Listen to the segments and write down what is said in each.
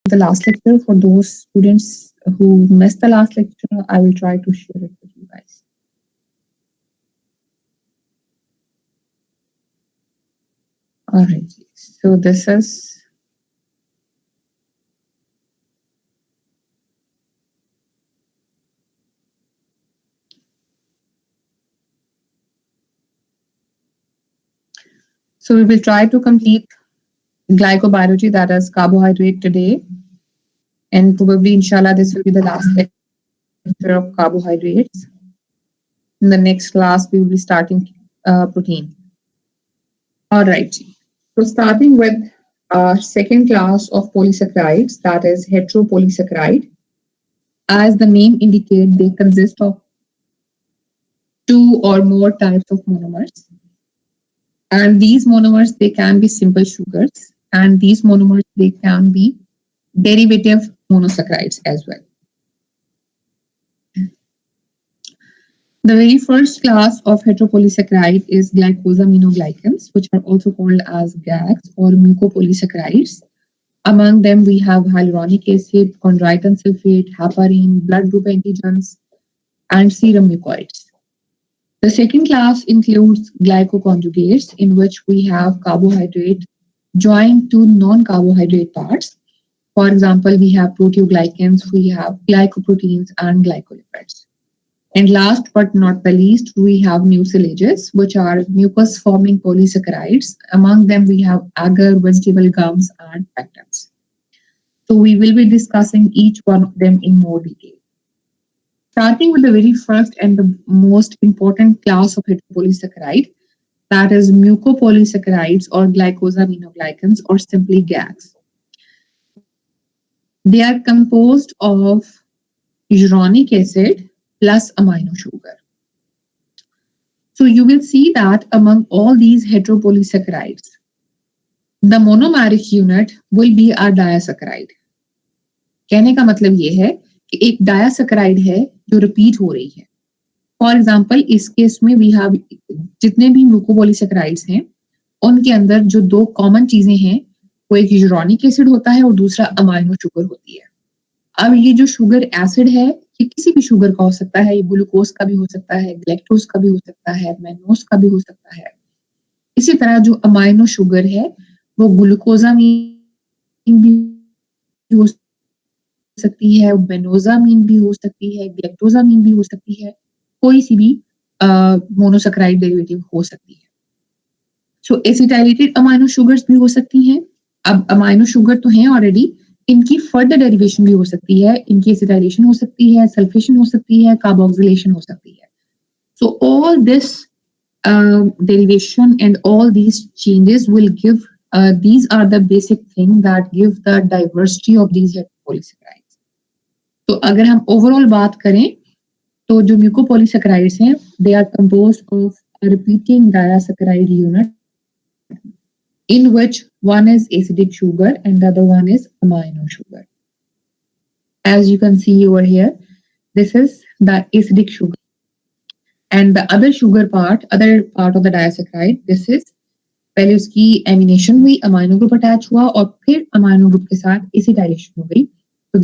the last lecture. For those students who missed the last lecture, I will try to share it with you guys. All right. So this is so we will try to complete glycobiology, that is carbohydrate, today, and probably inshallah this will be the last lecture of carbohydrates. In the next class, we will be starting protein. All right. So starting with second class of polysaccharides, that is heteropolysaccharide. As the name indicates, they consist of two or more types of monomers. And these monomers, they can be simple sugars, and these monomers, they can be derivative monosaccharides as well. The very first class of heteropolysaccharide is glycosaminoglycans, which are also called as GAGs or mucopolysaccharides. Among them, we have hyaluronic acid, chondroitin sulfate, heparin, blood group antigens, and serum mucoids. The second class includes glycoconjugates, in which we have carbohydrate joined to non-carbohydrate parts. For example, we have proteoglycans, we have glycoproteins, and glycolipids. And last but not the least, we have mucilages, which are mucus-forming polysaccharides. Among them, we have agar, vegetable gums, and pectins. So we will be discussing each one of them in more detail. Starting with the very first and the most important class of heteropolysaccharide, that is mucopolysaccharides or glycosaminoglycans or simply GAGs. They are composed of uronic acid plus amino sugar. So you will see that among all these heteropolysaccharides, the monomeric unit will be a disaccharide. कहने का मतलब ये है कि एक डायासेक्राइड है जो repeat हो रही है. फॉर एग्जाम्पल, इस केस में वी हैव जितने भी म्यूकोपॉलीसेक्राइड्स हैं उनके अंदर जो दो कॉमन चीजें हैं वो एक यूरानिक एसिड होता है और दूसरा अमाइनो शुगर होती है. अब ये जो शुगर एसिड है ये किसी भी शुगर का हो सकता है, ये ग्लूकोज का भी हो सकता है, ग्लैक्टोज का भी हो सकता है, मैनोज का भी हो सकता है. इसी तरह जो अमाइनो शुगर है वो ग्लूकोजामीन भी हो सकती है, बेनोजामीन भी हो सकती है, ग्लैक्टोजामीन भी हो सकती है, कोई सी भी मोनोसैकेराइड डेरिवेटिव हो सकती है. सो एसिटाइलेटेड अमाइनो शुगर्स भी हो सकती हैं. अब अमाइनो शुगर तो हैं ऑलरेडी, इनकी फर्दर डेरिवेशन भी हो सकती है, इनकी एसिटाइलेशन हो सकती है, सल्फेशन हो सकती है, कार्बोक्सिलेशन हो सकती है. So all this derivation and all these changes will give these are the basic thing that give the diversity of these polysaccharides. तो अगर हम ओवरऑल बात करें तो जो म्यूकोपॉलीसैकेराइड्स हैं they are composed of a repeating disaccharide unit in which one is acidic sugar and the other one is amino sugar. As you can see over here, this is the acidic sugar. And the other other part of the disaccharide, this is पहले उसकी ammunition हुई, amino group attach हुआ और फिर amino group के साथ acetylation हो गई. So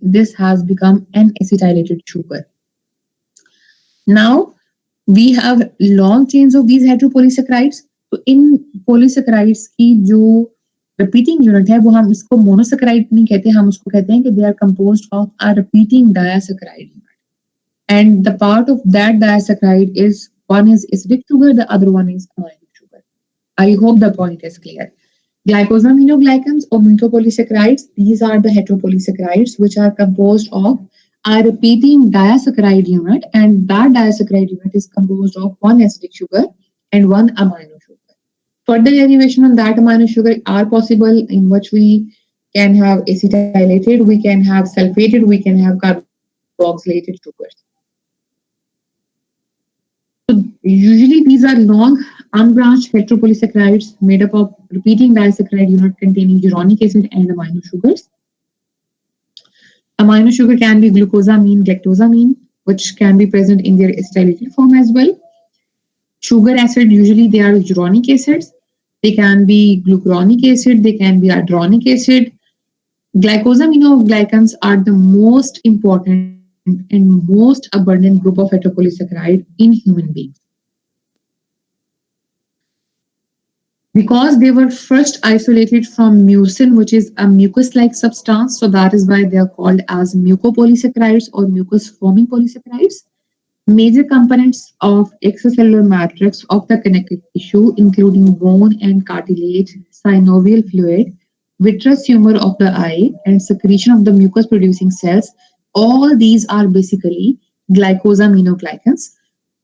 this has become an acetylated sugar. Now we have long chains of these heteropolysaccharides. तो इन polysaccharides की जो repeating unit है वो हम इसको monosaccharide नहीं कहते, हम उसको कहते हैं कि they are composed of a repeating disaccharide unit. And the part of that disaccharide is one is acidic sugar, the other one is amino sugar. I hope the point is clear. Glycosaminoglycans or mucopolysaccharides, these are the heteropolysaccharides which are composed of a repeating disaccharide unit, and that disaccharide unit is composed of one acidic sugar and one amino sugar. Further derivation on that amino sugar are possible, in which we can have acetylated, we can have sulfated, we can have carboxylated sugars. So usually these are long unbranched heteropolysaccharides made up of repeating disaccharide unit containing uronic acid and amino sugars. Amino sugar can be glucosamine, galactosamine, which can be present in their acetylated form as well. Sugar acid, usually they are uronic acids. They can be glucuronic acid, they can be hydronic acid. Glycosaminoglycans are the most important and most abundant group of heteropolysaccharide in human beings because they were first isolated from mucin, which is a mucus-like substance. So that is why they are called as mucopolysaccharides or mucus-forming polysaccharides. Major components of extracellular matrix of the connective tissue, including bone and cartilage, synovial fluid, vitreous humor of the eye, and secretion of the mucus producing cells, all these are basically glycosaminoglycans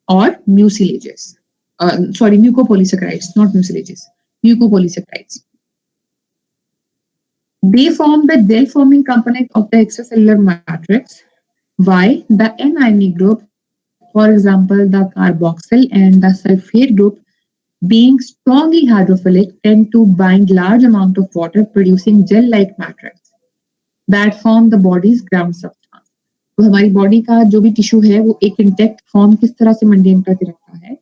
or mucilages. Mucopolysaccharides, not mucilages, mucopolysaccharides. They form the gel forming component of the extracellular matrix. Why? The anionic group, for example, the carboxyl and the sulfate group, being strongly hydrophilic, tend to bind large amount of water, producing gel-like matrix that form the body's ground substance. तो हमारी body का जो भी tissue है वो एक intact form किस तरह से मेंटेन करके रखता है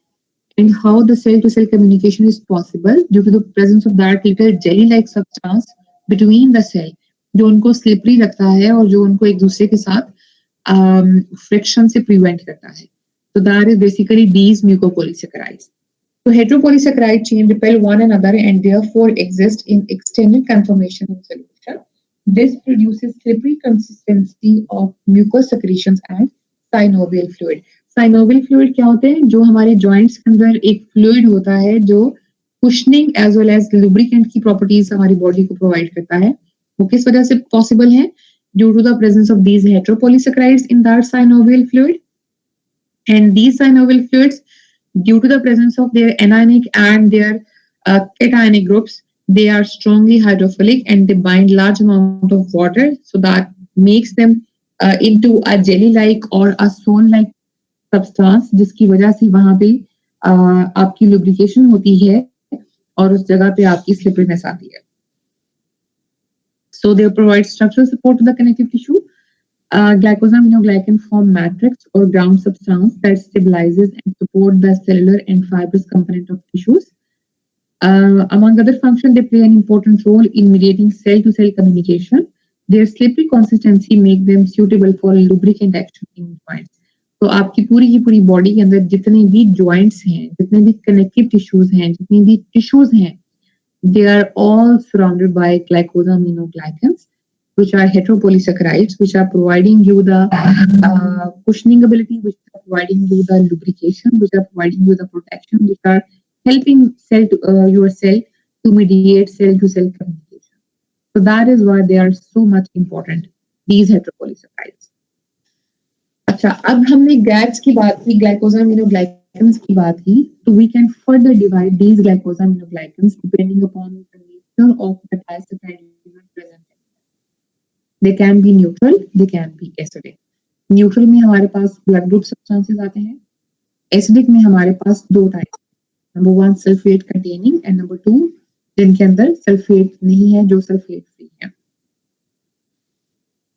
and how the cell to cell communication is possible due to the presence of that little jelly like substance between the cell जो उनको स्लिपरी रखता है और जो उनको एक दूसरे के साथ फ्रिक्शन से प्रिवेंट करता है. So that is basically these mucopolysaccharides. So heteropolysaccharide chain repel one another and therefore exist in extended conformation in solution. This produces slippery consistency of mucous secretions and synovial fluid. Synovial fluid क्या होते हैं? जो हमारे joints के अंदर एक fluid होता है जो cushioning as well as lubricant की properties हमारी body को provide करता है. वो किस वजह से possible है? Due to the presence of these heteropolysaccharides in that synovial fluid. And these synovial fluids, due to the presence of their anionic and their cationic groups, they are strongly hydrophilic and they bind large amount of water, so that makes them into a jelly-like or a stone-like substance, जिसकी वजह से वहां पे आपकी lubrication होती है और उस जगह पे आपकी sliperiness आती है. So they provide structural support to the connective tissue. Glycosaminoglycan form matrix or ground substance that stabilizes and support the cellular and fibrous component of tissues. Among other functions, they play an important role in mediating cell-to-cell communication. Their slippery consistency make them suitable for lubricant action in joints. तो आपकी पूरी की पूरी body के अंदर जितने भी joints हैं, जितने भी connective tissues हैं, जितनी भी tissues हैं, they are all surrounded by glycosaminoglycans, which are heteropolysaccharides, which are providing you the cushioning ability, which are providing you the lubrication, which are providing you the protection, which are helping your cell to mediate cell-to-cell communication. So that is why they are so much important, these heteropolysaccharides. अच्छा, अब हमने GAGs की बात की, glycosaminoglycans की बात की, तो we can further divide these glycosaminoglycans depending upon the nature of the disaccharide present. They can be neutral, they can be acidic. Neutral में हमारे पास blood group substances आते हैं. Acidic में हमारे पास दो types. Number one sulfate containing and number two जिनके अंदर sulfate नहीं है, जो sulfate free है.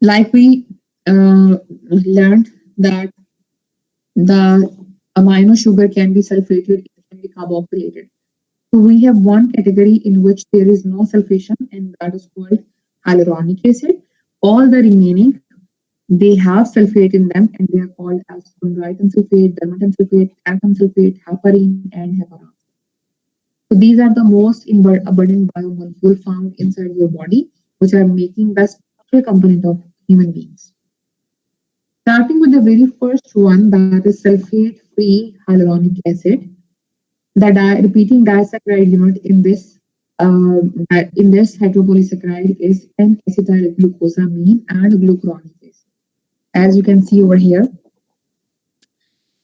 Like we learned that the amino sugar can be sulfated, it can be carboxylated. So we have one category in which there is no sulfation, and that is called hyaluronic acid. All the remaining, they have sulfate in them, and they are called as chondroitin sulfate, dermatan sulfate, talcum sulfate, heparin, and heparan. So these are the most abundant biomolecules found inside your body, which are making the structural component of human beings. Starting with the very first one, that is sulfate-free hyaluronic acid. The repeating disaccharide unit in this heteropolysaccharide is N-acetylglucosamine and glucuronic acid. As you can see over here,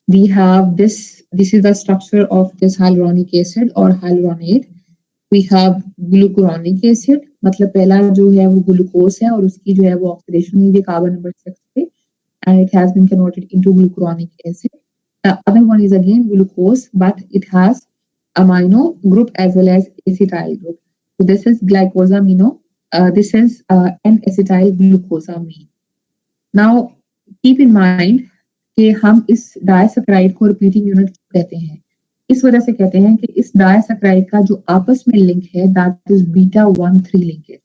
we have this is the structure of this hyaluronic acid or hyaluronate. We have glucuronic acid, मतलब पहला जो है वो glucose है और उसकी जो है वो ऑक्सीडेशन हुई है कार्बन नंबर 6 पे, and it has been converted into glucuronic acid. The other one is again glucose, but it has amino group as well as acetyl group. So this is this is N-acetylglucosamine. Now keep in mind कि हम इस डायसैकराइड को repeating unit कहते हैं. इस वजह से कहते हैं कि इस डायसैकराइड का जो आपस में लिंक है, that is beta 1,3 linkage.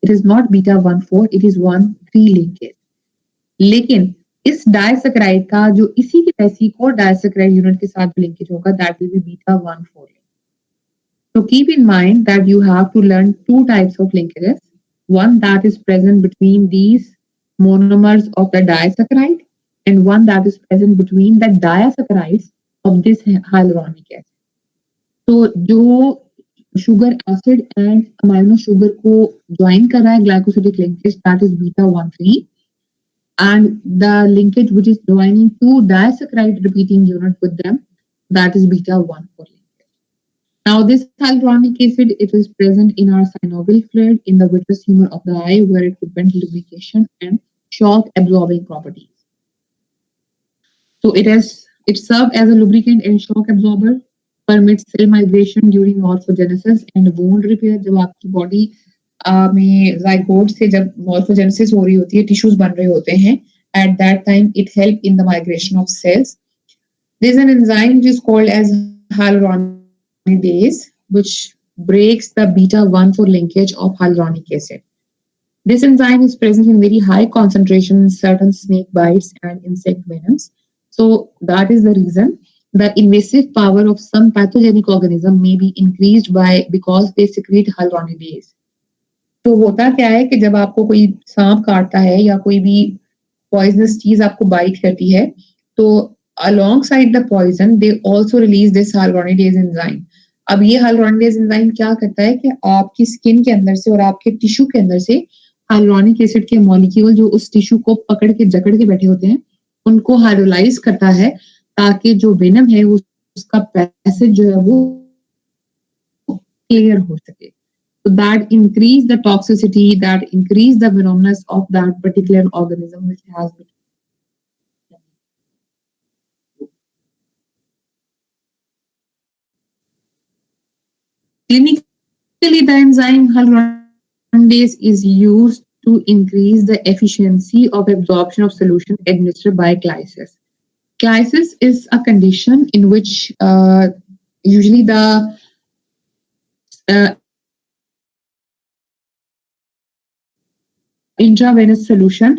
It is not beta 1,4, it is 1,3 linkage. लेकिन इस डायसैकेराइड का जो इसी के जैसी को डायसैकेराइड यूनिट के साथ लिंकेज होगा, that will be beta 1,4. So keep in mind that you have to learn two types of linkages. One that is present between these monomers of the disaccharide, and one that is present between the disaccharides of this hyaluronic acid. तो जो sugar acid and amino sugar को join कर रहा है glycosidic linkage, that is beta 1,3, and the linkage which is joining two disaccharide repeating unit with them, that is beta 1,4 linkage. Now this hyaluronic acid, it is present in our synovial fluid in the vitreous humor of the eye, where it prevents lubrication and shock absorbing properties. So it serves as a lubricant and shock absorber, permits cell migration during morphogenesis and wound repair. जब आपकी body में zygote से जब morphogenesis हो रही होती है, tissues बन रहे होते हैं, at that time it helps in the migration of cells. There is an enzyme which is called as hyaluronidase, which breaks the beta 1,4 linkage of hyaluronic acid. This enzyme is present in very high concentration in certain snake bites and insect venoms. So that is the reason the invasive power of some pathogenic organism may be increased because they secrete hyaluronidase. तो होता क्या है कि जब आपको कोई सांप काटता है या कोई भी पॉइजनस चीज आपको बाइट करती है, तो alongside the poison they also release this hyaluronidase enzyme. अब ये hyaluronidase enzyme क्या करता है कि आपकी स्किन के अंदर से और आपके टिश्यू के अंदर से हाइलुरोनिक एसिड के मॉलिक्यूल जो उस टिश्यू को पकड़ के जकड़ के बैठे होते हैं, उनको हाइड्रोलाइज करता है, ताकि जो वेनम है उसका पैसेज जो है वो क्लियर हो सके. So that increase the toxicity, that increase the venomous of that particular organism which has been. Clinically, the enzyme hyaluronidase is used to increase the efficiency of absorption of solution administered by clysis. Clysis is a condition in which usually the intravenous solution,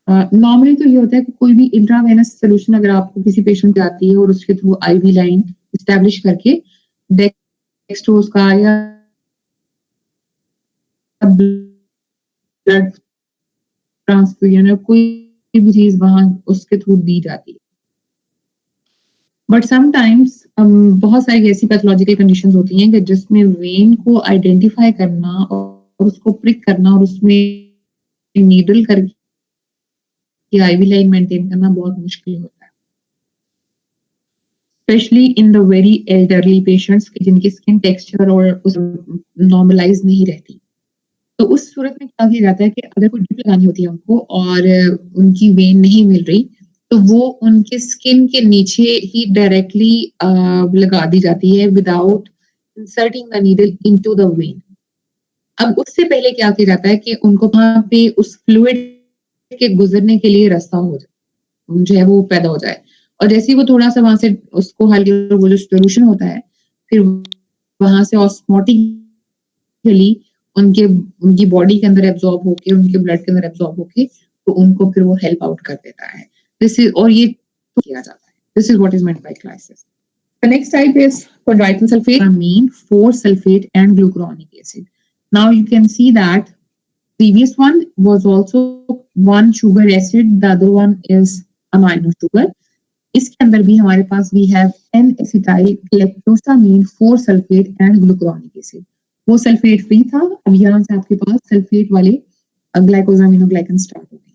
normally तो ये होता है कि कोई भी intravenous solution अगर आपको किसी पेशेंट की आती है और उसके थ्रू आईवी लाइन एस्टैब्लिश करके डेक्सट्रोज का या ब्लड ट्रांसफ्यूजन या कोई भी चीज वहां उसके थ्रू दी जाती है. बट समटाइम्स बहुत सारी ऐसी पैथोलॉजिकल कंडीशंस होती हैं कि जिसमें वेन को आइडेंटिफाई करना और उसको प्रिक करना और उसमें नीडल करके आईवी लाइन मेंटेन करना बहुत मुश्किल होता है, specially in the very elderly patients जिनकी स्किन टेक्सचर और नॉर्मलाइज नहीं रहती. तो उस सूरत में क्या किया जाता है कि अगर कोई ड्रिप लगानी होती है उनको और उनकी वेन नहीं मिल रही, तो वो उनके स्किन के नीचे ही डायरेक्टली लगा दी जाती है without inserting the needle into the when. अब उससे पहले क्या किया जाता है कि उनको वहां पे उस फ्लूइड के गुजरने के लिए रास्ता हो जाए, जो है वो पैदा हो जाए, और जैसे ही वो थोड़ा सा वहां से उसको हल्के वो जो सोल्यूशन होता है फिर वहां से ऑस्मोटिकली उनकी बॉडी के अंदर एब्जॉर्ब होके उनके ब्लड के अंदर एब्जॉर्ब होके तो उनको फिर वो हेल्प आउट कर देता है. दिस इज और ये किया जाता है. This is what is meant by clysis. The next type is chondroitin sulfate, amine, 4-sulfate and glucuronic acid. Now you can see that previous one was also one sugar acid, the other one is amino sugar. इसके अंदर भी हमारे पास we have N-acetyl galactosamine, 4-sulfate and glucuronic acid. वो sulphate free था, अब यहाँ से आपके पास सल्फेट वाले ग्लाइकोसामिनोग्लाइकन स्टार्ट हो गए.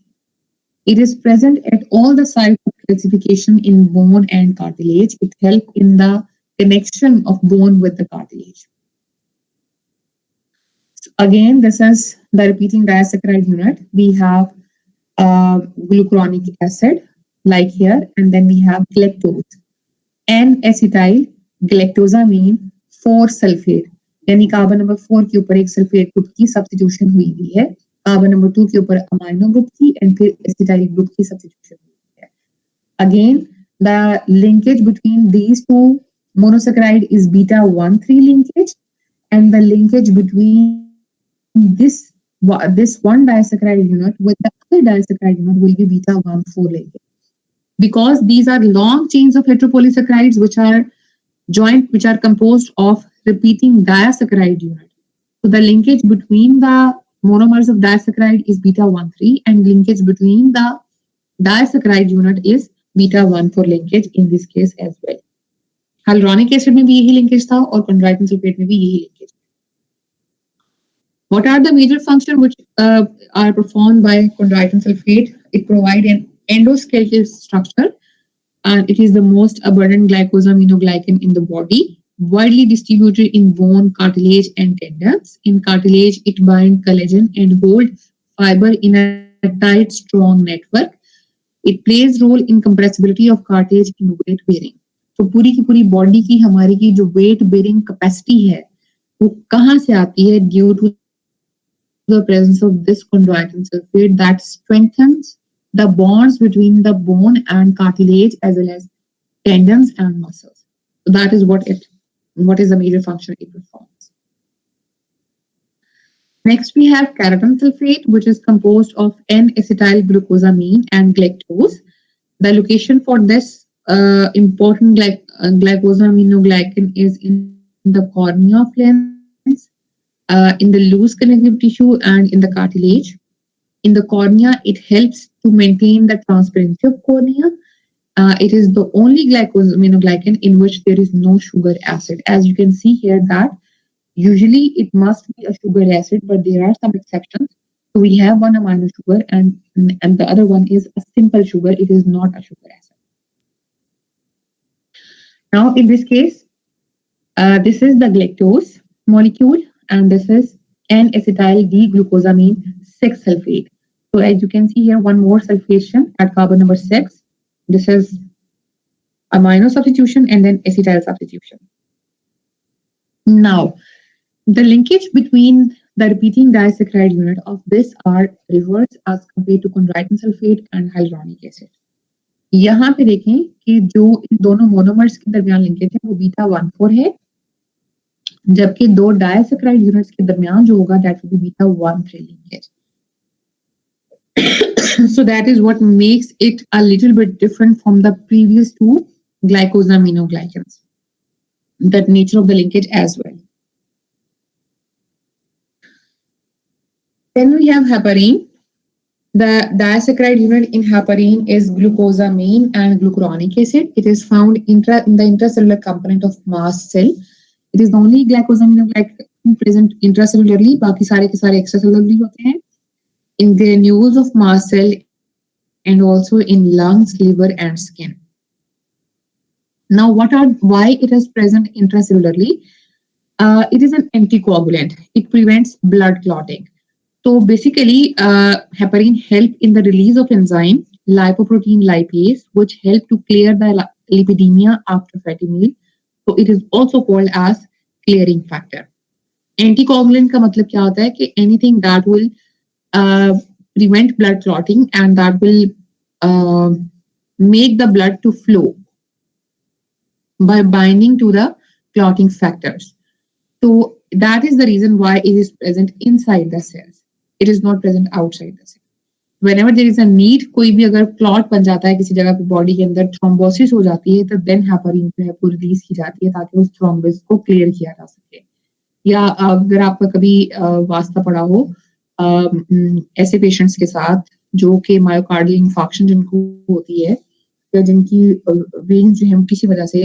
It is present at all the sites of calcification in bone and cartilage. It helps in the connection of bone with the cartilage. So again, this is the repeating disaccharide unit. We have glucuronic acid, like here, and then we have galactose. N-acetyl galactosamine, 4-sulfate. यानी carbon number 4 के ऊपर एक sulphate group की substitution हुई हुई है, carbon number 2 के ऊपर अमाइनो ग्रुप की एंड फिर एसिटाइल ग्रुप की सब्स्टिट्यूशन हुई है. Again the linkage between these two monosaccharide is beta 1,3 linkage, and the linkage between this this one disaccharide unit with the other disaccharide unit will be beta 1,4 linkage. Because these are long chains of heteropolysaccharides which are composed of repeating disaccharide unit. So the linkage between the monomers of disaccharide is beta 1,3 and linkage between the disaccharide unit is beta 1,4 linkage in this case as well. Hyaluronic acid में भी यही linkage था और chondroitin sulfate में भी यही linkage. What are the major functions which are performed by chondroitin sulfate? It provides an endoskeletal structure and it is the most abundant glycosaminoglycan in the body, widely distributed in bone, cartilage, and tendons. In cartilage, it binds collagen and holds fiber in a tight, strong network. It plays role in compressibility of cartilage in weight bearing. तो पूरी की पूरी body की हमारी की जो weight bearing capacity है वो कहाँ से आती है? Due to the presence of this chondroitin sulfate that strengthens the bonds between the bone and cartilage as well as tendons and muscles. So that is what is the major function it performs. Next, we have keratin sulfate, which is composed of N-acetyl glucosamine and galactose. The location for this important glycosaminoglycan is in the cornea of lens, in the loose connective tissue, and in the cartilage. In the cornea, it helps to maintain the transparency of cornea. It is the only glycosaminoglycan in which there is no sugar acid. As you can see here that usually it must be a sugar acid, but there are some exceptions. So we have one amino sugar and the other one is a simple sugar. It is not a sugar acid. Now in this case, this is the galactose molecule and this is N-acetyl D-glucosamine 6 sulfate. So as you can see here, one more sulfation at carbon number 6. This is amino substitution and then acetyl substitution. Now, the linkage between the repeating disaccharide unit of this are reversed as compared to chondroitin sulfate and hyaluronic acid. यहाँ पे देखें कि जो इन दोनों monomers के दरमियान linkage है वो बीटा 1,4 है, जबकि दो डायसैकराइड यूनिट्स के दरमियान जो होगा that will be beta 1,3 linkage. So that is what makes it a little bit different from the previous two glycosaminoglycans. That nature of the linkage as well. Then we have heparin. The disaccharide unit in heparin is glucosamine and glucuronic acid. It is found in the intracellular component of mast cell. It is the only glycosaminoglycan present intracellularly. बाकी सारे के सारे extracellularly होते हैं. In granules of mast cell and also in lungs, liver, and skin. Now, why it is present intracellularly? It is an anticoagulant. It prevents blood clotting. So basically, heparin help in the release of enzyme lipoprotein lipase, which help to clear the lipidemia after fatty meal. So it is also called as clearing factor. Anticoagulant का मतलब क्या होता है कि anything that will prevent blood clotting and that will make the blood to flow by binding to the clotting factors. So that is the reason why it is present inside the cells. It is not present outside the cell. Whenever there is a need, कोई भी अगर clot बन जाता है किसी जगह पे body के अंदर थ्रोम्बोसिस हो जाती है तो देन हेपारिन जो है वो रिलीज की जाती है ताकि उस थ्रोम्बोसिस को क्लियर किया जा सके. या अगर आपका कभी वास्ता पड़ा हो ऐसे पेशेंट्स के साथ जो कि मायोकार्डियल इंफार्क्शन जिनको होती है या जिनकी वेन्स जो है किसी वजह से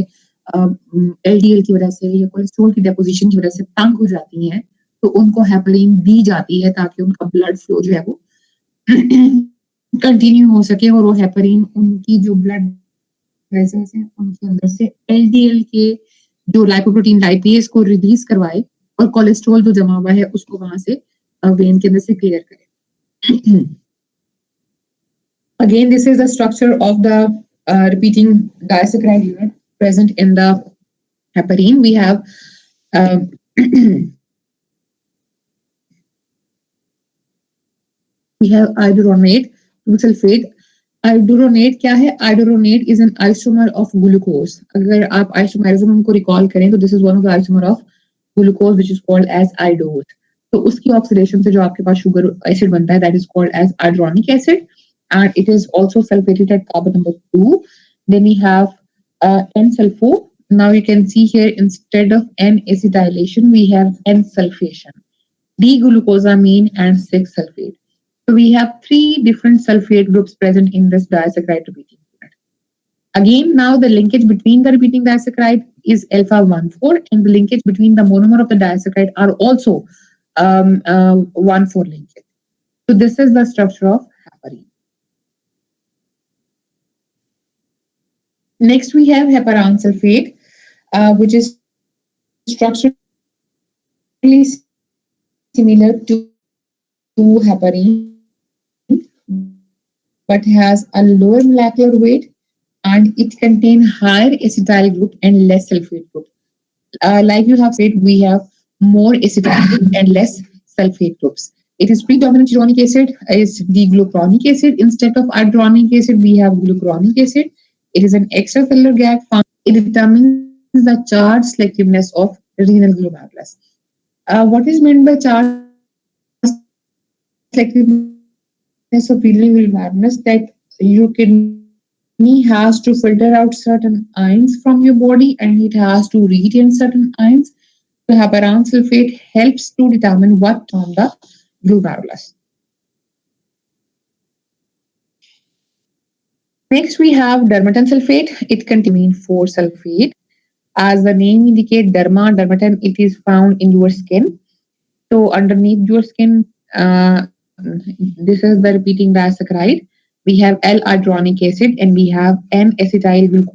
एलडीएल की वजह से या कोलेस्ट्रॉल की डेपोजिशन की वजह से तंग हो जाती हैं तो उनको हेपारिन दी जाती है ताकि उनका ब्लड फ्लो जो है वो कंटिन्यू हो सके और वो हेपारिन उनकी जो ब्लड वेसल्स हैं उनके अंदर से एलडीएल के जो लाइपोप्रोटीन लाइपेज को रिलीज करवाए और कोलेस्ट्रॉल जो जमा हुआ है उसको वहां से वेन के अंदर से क्लियर करे. Again, this is the structure of the repeating disaccharide unit present in the heparin. We have we have iduronate, 2-sulfate. Iduronate क्या है? Iduronate is an isomer of glucose. अगर आप isomerism को recall करें तो this is one of the isomer of glucose which is called as idose. तो उसकी oxidation से जो आपके पास शुगर एसिड बनता है, that is called as iduronic acid, and it is also sulfated at carbon number 2. Then we have N-sulfo. Now you can see here, instead of N-acetylation, we have N-sulfation, D-glucosamine, and 6-sulfate. So we have three different sulfate groups present in this disaccharide repeating unit. Again, now the linkage between the repeating disaccharide is alpha 1,4, and the linkage between the monomer of the disaccharide are also 1,4 linkage. So this is the structure of heparin. Next, we have heparan sulfate, which is structurally similar to heparin, but has a lower molecular weight, and it contains higher acetyl group and less sulfate group. Like you have said, we have more acetyl group and less sulfate groups. It is predominant uronic acid, is D-glucuronic acid. Instead of hydronic acid, we have glucuronic acid. It is an extracellular gag found. It determines the charge selectiveness of renal glomerulus. What is meant by charge selectiveness of renal glomerulus? That your kidney has to filter out certain ions from your body, and it has to retain certain ions. So heparan sulfate helps to determine what ions are present from the glomerulus. Next, we have dermatan sulfate. It contains thiamine 4 sulfate. As the name indicates, dermatan, it is found in your skin. So underneath your skin, this is the repeating disaccharide. We have L-hydronic acid and we have N-acetyl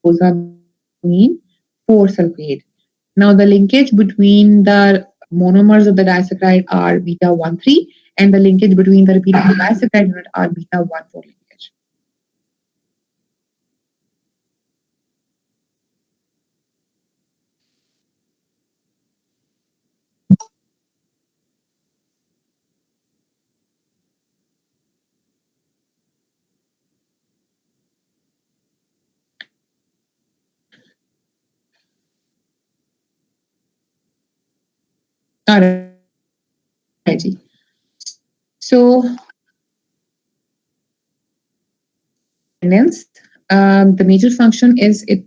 glucosamine 4 sulfate. Now the linkage between the monomers of the disaccharide are beta 1,3, and the linkage between the repeating disaccharide unit are beta 1,4 linkage. All right. So independence. The major function is it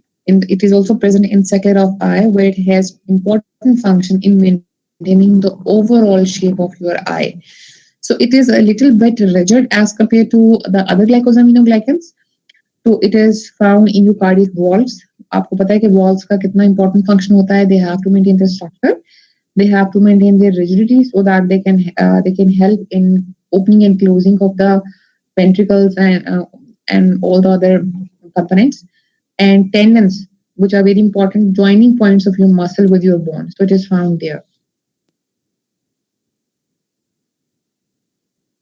is also present in sector of eye, where it has important function in maintaining the overall shape of your eye. So it is a little bit rigid as compared to the other glycosaminoglycans. तो it is found in your cardiac valves. आपको पता है कि valves का कितना important function होता है. They have to maintain the structure. They have to maintain their rigidity so that they can help in opening and closing of the ventricles and all the other components, and tendons, which are very important joining points of your muscle with your bone. So it is found there.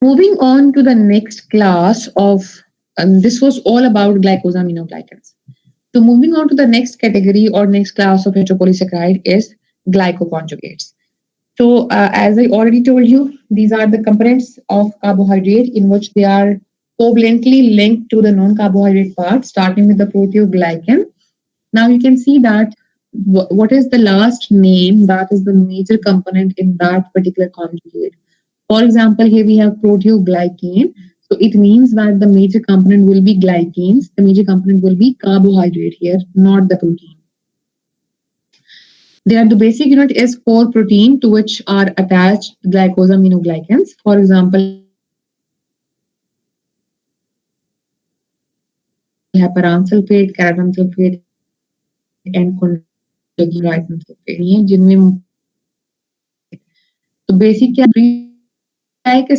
Moving on to the next class of, this was all about glycosaminoglycans. So moving on to the next category or next class of heteropolysaccharide is glycoconjugates. So as I already told you, these are the components of carbohydrate in which they are covalently linked to the non-carbohydrate part, starting with the proteoglycan. Now you can see that what is the last name that is the major component in that particular conjugate. For example, here we have proteoglycan. So it means that the major component will be glycans. The major component will be carbohydrate here, not the protein. There, the basic unit is core protein to which are attached glycosaminoglycans. For example, heparan sulfate, keratin sulfate, and chondroitin sulfate. ये जिनमें तो basic क्या है कि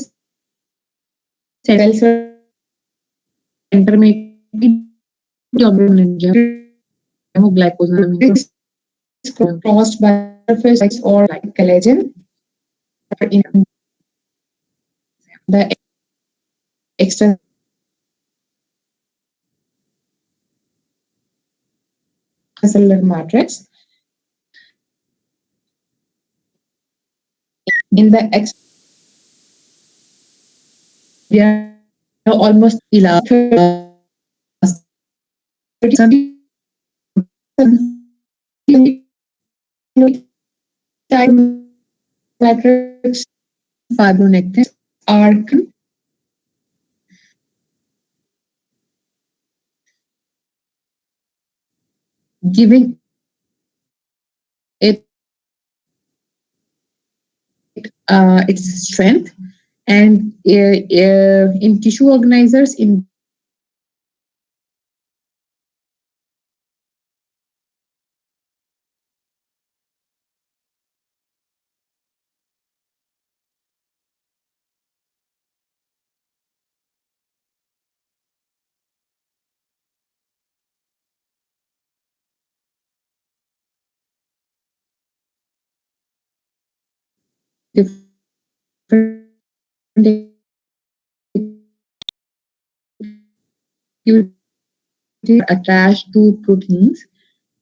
cell centre में glycosamine crossed by surface or like collagen in the extracellular matrix. In the we are almost 30 time matrix fibronectin are giving it its strength. And in tissue organizers, in attached to proteins.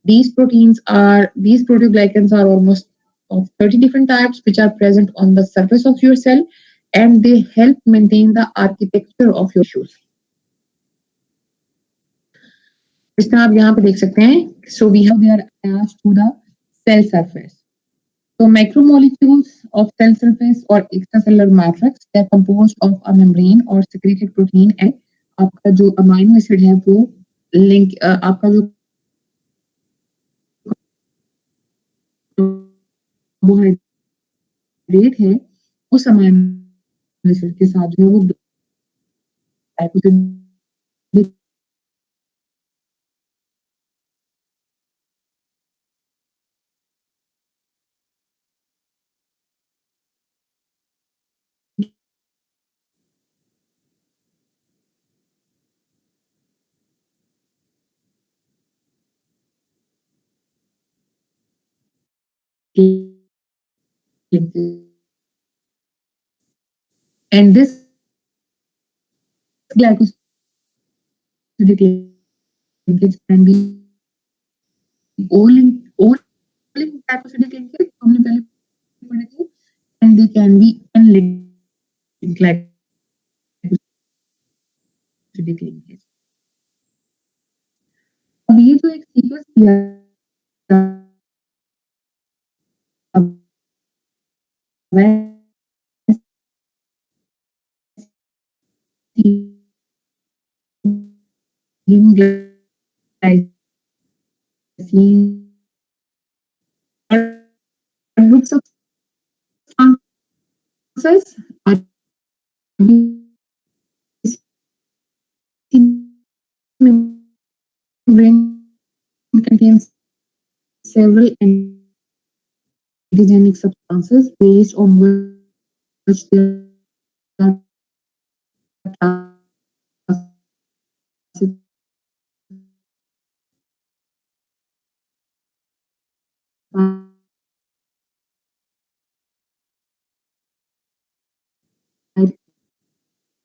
These proteoglycans are almost of 30 different types which are present on the surface of your cell, and they help maintain the architecture of your tissues. इस तरह आप यहाँ पे देख सकते हैं. So we have they are attached to the cell surface. So macromolecules of cell surface or extracellular matrix, they are composed of a membrane or secreted protein, and आपका जो अमाइनो एसिड है वो लिंक आपका जो carbohydrate है उस amino acid के साथ जो है वो ग्लाइकोसिलिक linkage. And this glycosidic linkage can be all glycosidic linkage हमने पहले पढ़े थे, and they can be unlinked glycosidic linkage. अब ये जो एक सीक्वेंस दिया हुआ है glycine or groups of substances are membrane contains several antigenic substances based on which they are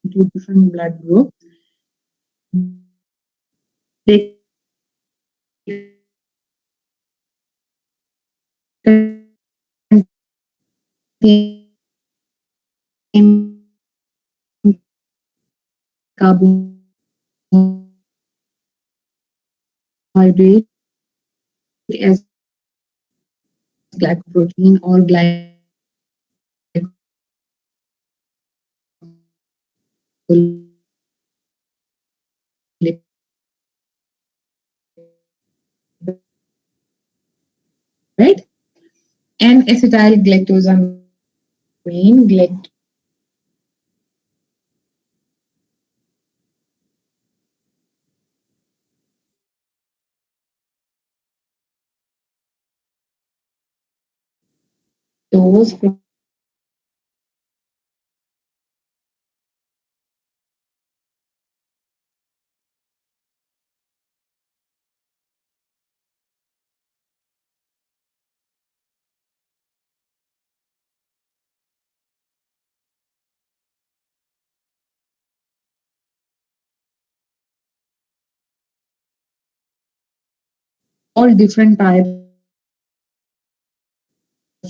into different blood groups. They contain carbohydrate as glycoprotein or glycolipid, right? And acetyl galactosamine, galactose all different types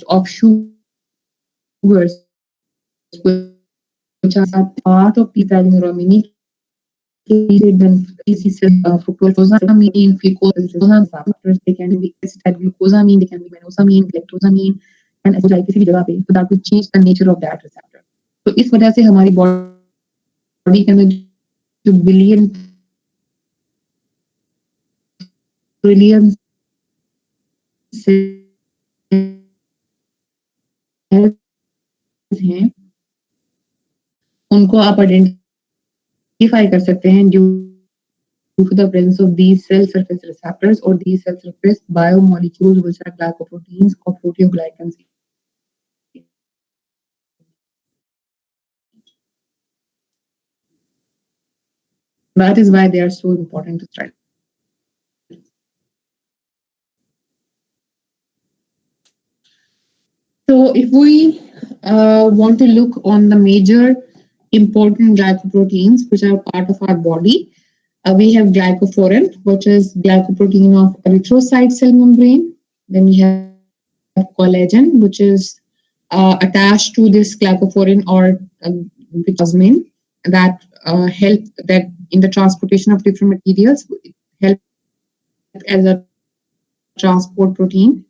of sugars which are part of beta-alanine then fructosamine, they can be acetyl glucosamine, they can be menosamine, galactosamine, ऐसे जाए किसी भी जगह पे, तो that will change the nature of that receptor. तो इस वजह से हमारी बॉडी के अंदर जो बिलियन ट्रिलियन हैं, उनको आप आइडेंटिफाई कर सकते हैं due to the presence of these cell surface receptors or these cell surface biomolecules which are glycoproteins or proteoglycans. That is why they are so important to study. So if we want to look on the major important glycoproteins which are part of our body, we have glycophorin, which is glycoprotein of erythrocyte cell membrane. Then we have collagen, which is attached to this glycophorin or plasmin that help that in the transportation of different materials, help as a transport protein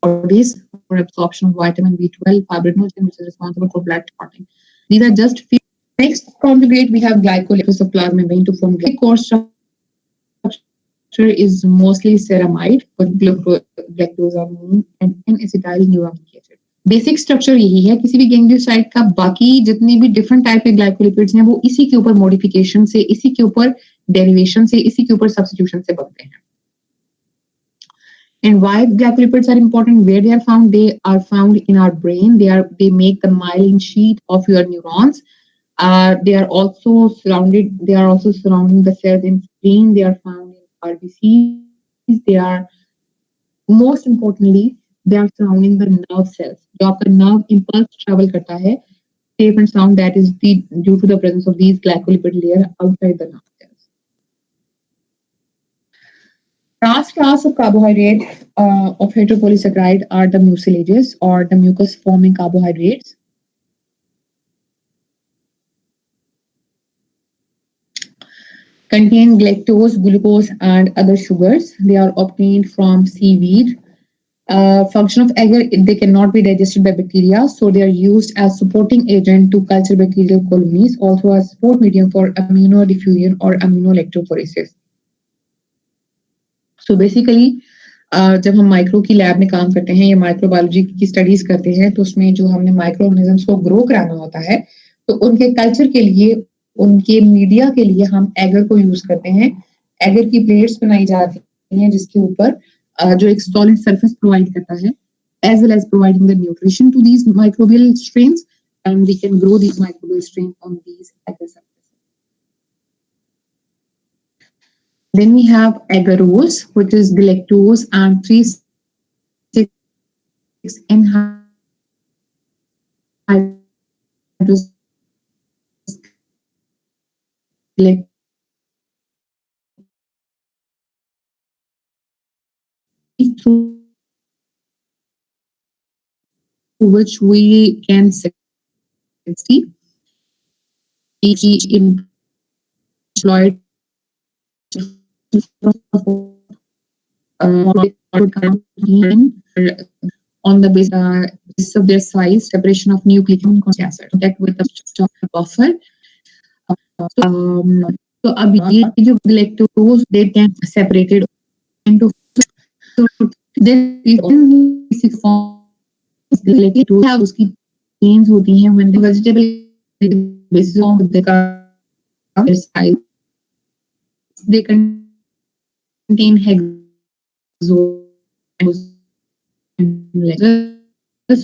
bodies for absorption of vitamin B12, fibrinogen, which is responsible for blood clotting. These are just few. Next conjugate, we have glycolysis of plasma membrane to form core structure is mostly ceramide, but glucosamine and N-acetyl neuronic acid. Basic structure यही है किसी भी गैंग्लियोसाइट का। बाकी जितने भी different type के glycolipids हैं वो इसी के ऊपर मॉडिफिकेशन से, इसी के ऊपर डेरिवेशन से, इसी के ऊपर सब्स्टिट्यूशन से बनते हैं। And why glycolipids are important? Where they are found? They are found in our brain. They make the myelin sheath of your neurons. They are also surrounding the cells in spleen. They are found in RBCs. They are most importantly they are surrounding the nerve cells. जो आपका nerve impulse travel करता है, safe and sound, that is due to the presence of these glycolipid layer outside the nerve cells. Last class of carbohydrate of heteropolysaccharide are the mucilages or the mucus forming carbohydrates. Contain galactose, glucose, and other sugars. They are obtained from seaweed. Function of agar, they cannot be digested by bacteria, so they are used as supporting agent to culture bacterial colonies, also as support medium for immunodiffusion or immunoelectrophoresis. So basically, जब हम micro की lab में काम करते हैं या microbiology की studies करते हैं, तो उसमें जो हमने माइक्रो ऑर्गेनिजम्स को ग्रो कराना होता है, तो उनके कल्चर के लिए, उनके मीडिया के लिए हम एगर को यूज करते हैं। एगर की प्लेट्स बनाई जाती हैं जिसके ऊपर जो एक सॉलिड सरफेस प्रोवाइड करता है, as well as providing the nutrition to these microbial strains, and we can grow these microbial strains on these agar surfaces. Then we have agarose, which is galactose and 3,6-N-hydrous through which we can see employed on the basis of their size, separation of nucleic acid, contact with the buffer. So अब ये जो galactose they can separated into so then basic forms galactose have उसकी chains होती हैं when the vegetable basis of the size they contain hexose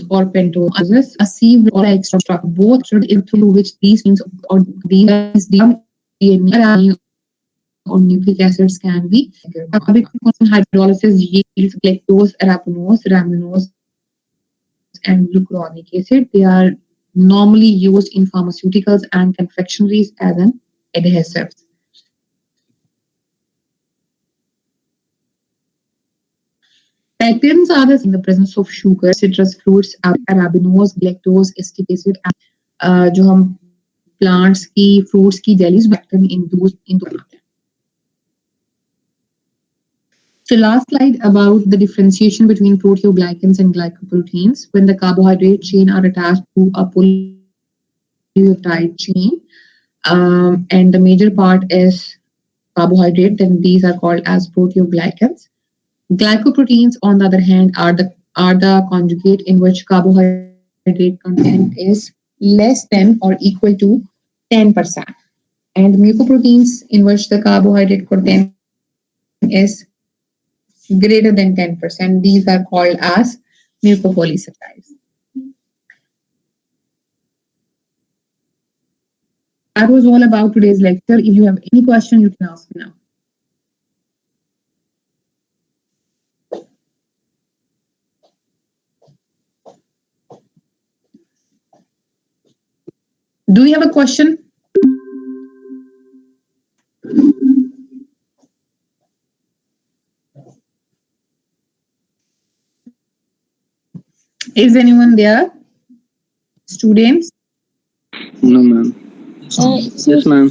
or pentose, a sieve or extra structure, both through which these means or these DNA or nucleic acids can be. Hydrolysis yields galactose, arabinose, raminose, and glucuronic acid. They are normally used in pharmaceuticals and confectionaries as an adhesive. Pectins are in the presence of sugar, citrus fruits, arabinose, galactose, acetic acid, जो हम plants की fruits की jellies pectin induced into So last slide about the differentiation between proteoglycans and glycoproteins. When the carbohydrate chain are attached to a polypeptide chain, and the major part is carbohydrate, then these are called as proteoglycans. Glycoproteins, on the other hand, are the conjugate in which carbohydrate content is less than or equal to 10%. And mucoproteins in which the carbohydrate content is greater than 10%. These are called as mucopolysaccharides. That was all about today's lecture. If you have any question, you can ask me now. Do you have a question? Is anyone there? Students? No, ma'am. Uh, Yes, ma'am.